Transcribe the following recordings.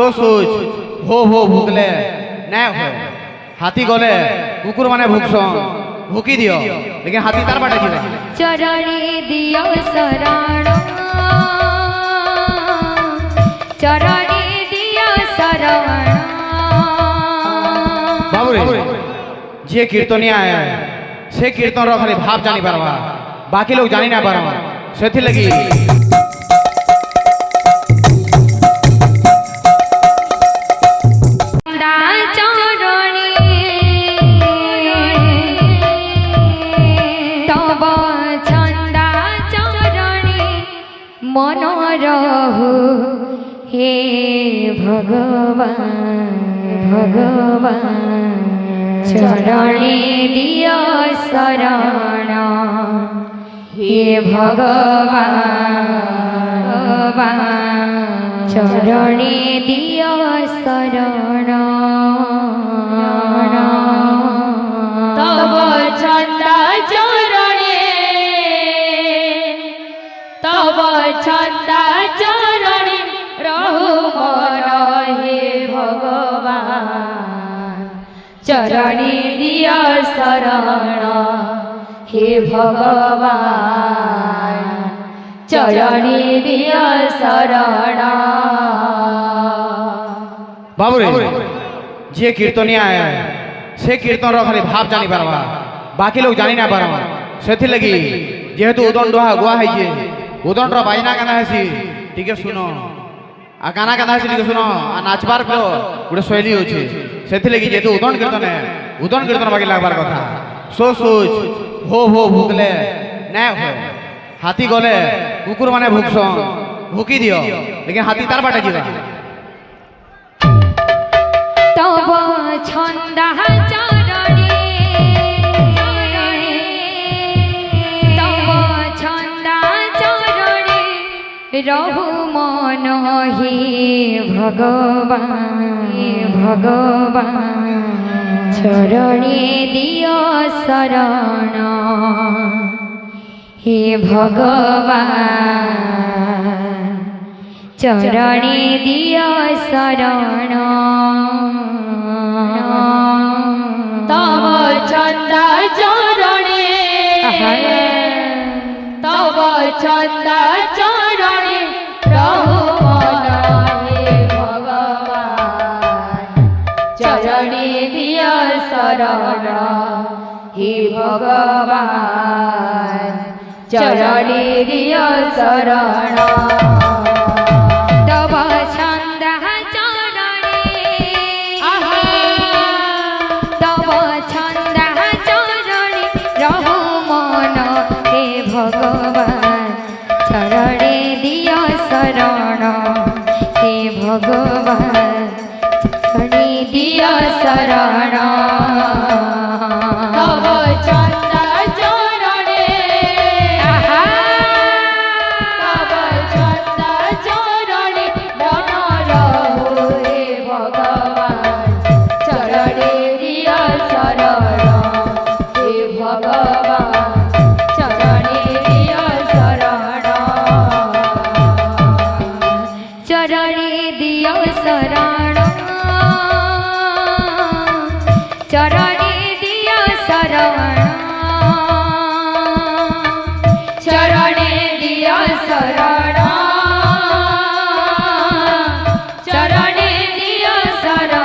तो सोच हो भूकले ना हो हाथी गले कुकुर माने भूकसन भूकी दियो लेकिन हाथी तार बाटे जीवा चरणी दियो शरण चरणी दियो शरण बाबू रे जे कीर्तनिया है से कीर्तन रो खाली भाव जानी पारवा बाकी लोग जानी ना पारवा सेथि लगी मन रहु हे भगवान भगवान चरणे दियो शरण हे भगवान भगवान चरणे दियो शरण तब छंदा चरणे तब छंदा चरणे रहु मन हे भगवान चरणे दियो शरण हे भगवान चरणे दियो शरण बाबू रे जे कीर्तनिया है से कीर्तन रो खाली भाव जानी पारवा बाकी लोग जानी ना पारवा सेथि लगी जेहेतु उदन डोहा गुआ है जे उदन रो बाइना काना हेसी ठीक सुनो आ गाना काना हेसी ठीक सुनो आ नाचबार को गुडे शैली होची सेथि लगी जेहेतु उदन कीर्तन बाकी लागबार कथा सोच हो भूकले ना हो हाथी गले कुकुर माने भूकसन भूकी दियो लेकिन हाथी तार बाटे जीवा तब छंदा चरणे तब छंदा चरणे रहु मन हे भगवान भगवान चरणे दियो शरण हे भगवान चरणे दियो शरण तब छंदा चरणे तब छंदा चरणे रहु मन हे भगवान चरणे दियो शरण हे भगवान चरणे दियो शरण तब छंदा चरणे तब छंदा चरणे रहु मन हे भगवान चरणे दियो शरण हे भगवान चरणे दियो शरण तब छंदा चरणे तब छंदा चरणे मन रहु हे भगवान चरणे दियो शरण हे भगवान चरणे दियो शरण चरणे दियो शरण चरणे दियो शरण चरणे दियो शरण चरणे दियो शरण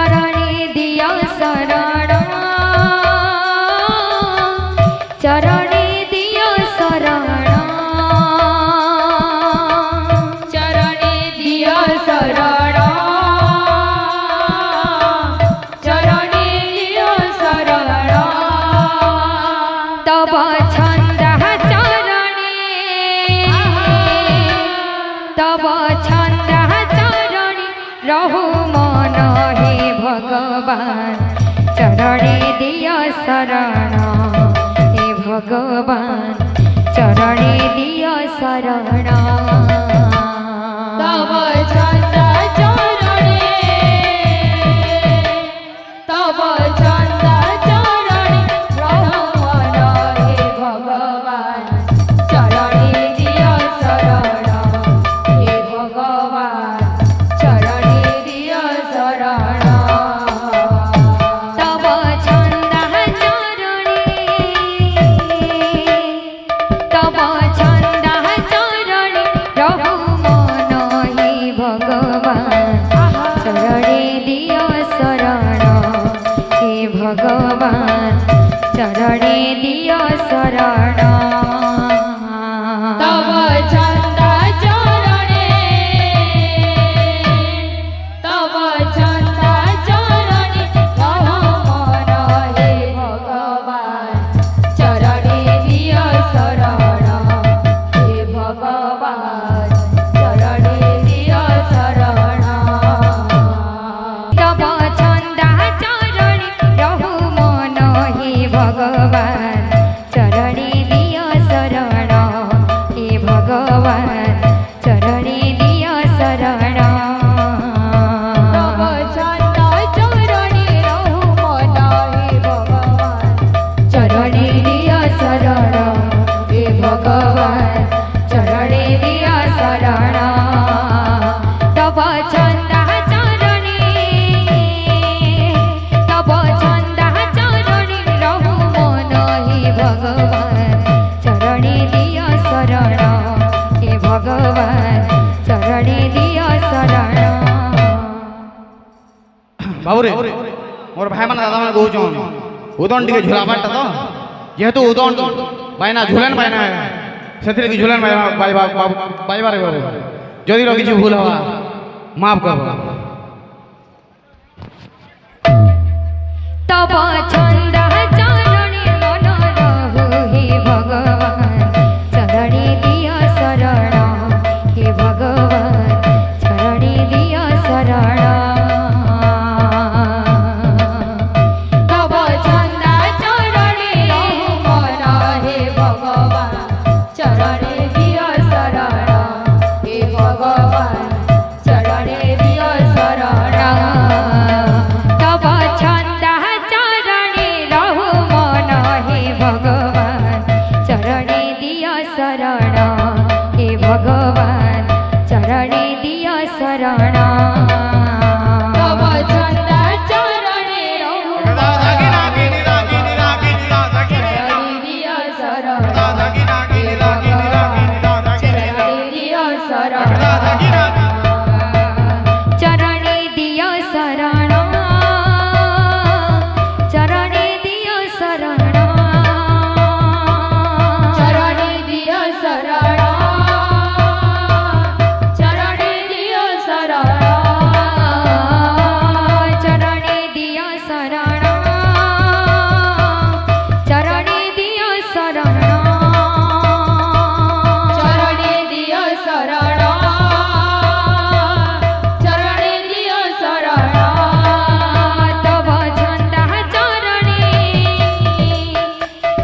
चरणे दियो शरण चरणे दियो शरण चरणे दियो शरण चरणे दियो शरण तब छंदा चरणे तब छंदा चरणे रहु मन हे भगवान चरणे दियो शरण हे भगवान चरणे दियो शरण तब छंदा चरणे तब छंदा चरणे रहु मन हे भगवान चरणे दियो शरण বাবুরে মোর ভাই মানে দাদা মানে কହୁছন উদন টিকে ঝুলাবারটা তো যেহেতু উদন বাইনা ঝুলেন বাইনা সেথিরে কি ঝুলেন বাইবারে বাবু যদি কিছু ভুল হওয়া মাফ করব তব ছন্দ চরণে মন রহু হে ভগবান চরণে দিয় শরণ হে ভগবান চরণে দিয় শরণ তব ছন্দ চরণে রহু মন হে ভগবান চরণে দিয় শরণ হে ভগবান চরণে দিয় শরণ তব ছন্দ চরণে রহু মন হে ভগবান চরণে দিয় শরণ হে ভগবান চরণে দিয় শরণ তব ছন্দ চরণে রহু দিয় শরণ দিয় শরণ চরণে দিয় শরণ চরণে দিয় শরণ চরণে দিয় শরণ চরণে দিয় শরণ চরণে দিয় শরণ চরণে দিয় শরণ চরণে দিয় শরণ চরণে দিয় শরণ তব ছন্দ চরণে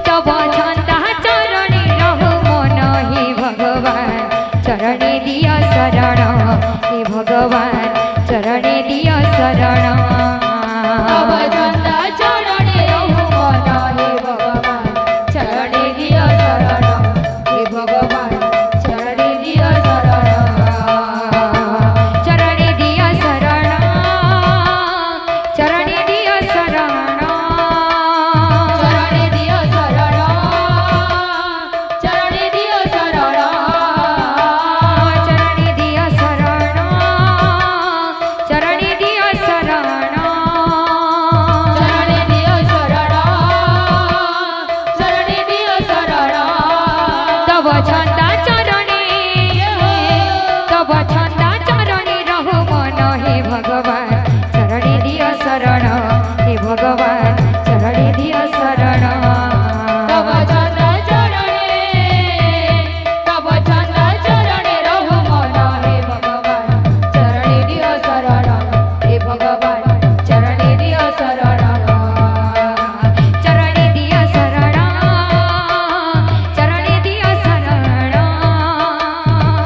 তব ছন্দ চরণে রহু মন হে ভগবান চরণে দিয় শরণ হে ভগবান চরণে দিয় শরণ তব ছন্দ চরণে রহু মন হে ভগবান চরণে দিয় শরণ হে ভগবান চরণে দিয় শরণ চরণে দিয় শরণ চরণে দিয় শরণ চরণে দিয় শরণ চরণে দিয় শরণ চরণে দিয় শরণ চরণে দিয় শরণ চরণে দিয় শরণ চরণে দিয় শরণ তব ছন্দ চরণে তব ছন্দ চরণে রহু মন হে ভগবান চরণে দিয় শরণ হে ভগবান চরণে দিয় শরণ তব ছন্দ চরণে তব ছন্দ চরণে রহু মন হে ভগবান চরণে দিয় শরণ হে ভগবান চরণে দিয় শরণ চরণে দিয় শরণ চরণে দিয় শরণ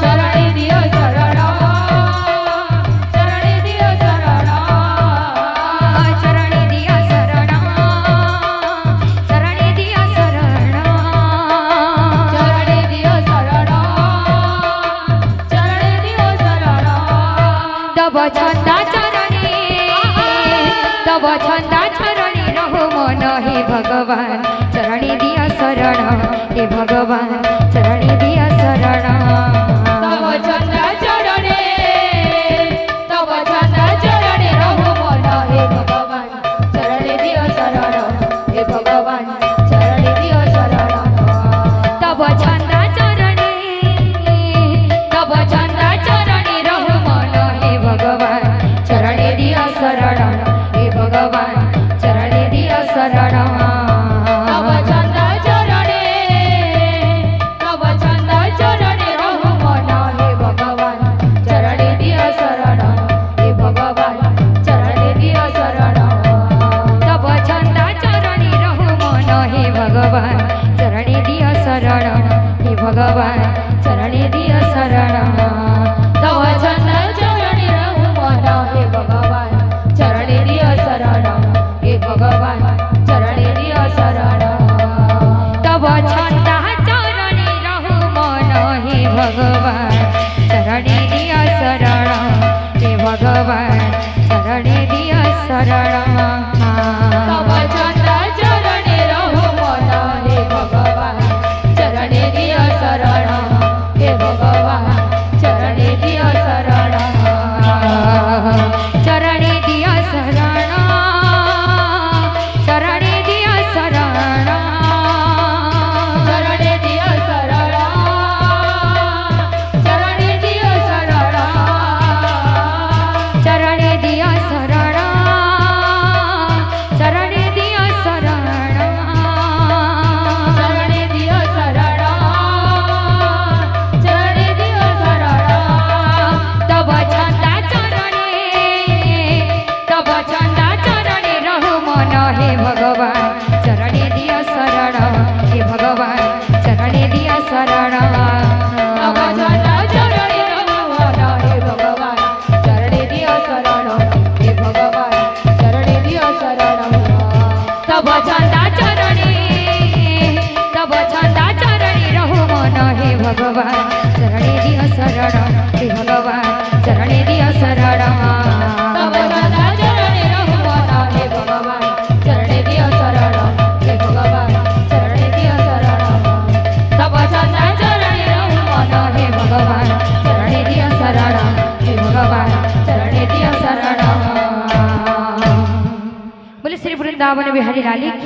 চরণে দিয় শরণ চরণে দিয় শরণ চরণে দিয় শরণ চরণে দিয় শরণ চরণে দিয় শরণ চরণে দিয় শরণ তব ছন্দ চরণে তব ছন্দ চরণে রহু মন হে ভগবান চরণে দিয় শরণ হে ভগবান চরণে দিয় শরণ তব ছন্দ চরণে তব ছন্দ চরণে রহু মন হে ভগবান চরণে দিয় শরণ হে ভগবান চরণে দিয় শরণ তব ছন্দ চরণে তব ছন্দ চরণে রহু মন হে ভগবান চরণে দিয় শরণ হে ভগবান চরণে দিয় শরণ তব ছন্দ চরণে তব ছন্দ চরণে भगवान चरणे दियो शरण हे भगवान चरणे दियो शरण तब चंदा चरणे रहु मन हे भगवान चरणे दियो शरण हे भगवान चरणे दियो शरण तब चंदा चरणे रहु मन हे भगवान चरणे दियो शरण हे भगवान चरणे दियो शरण बोले श्री वृंदावन बिहारी लाली की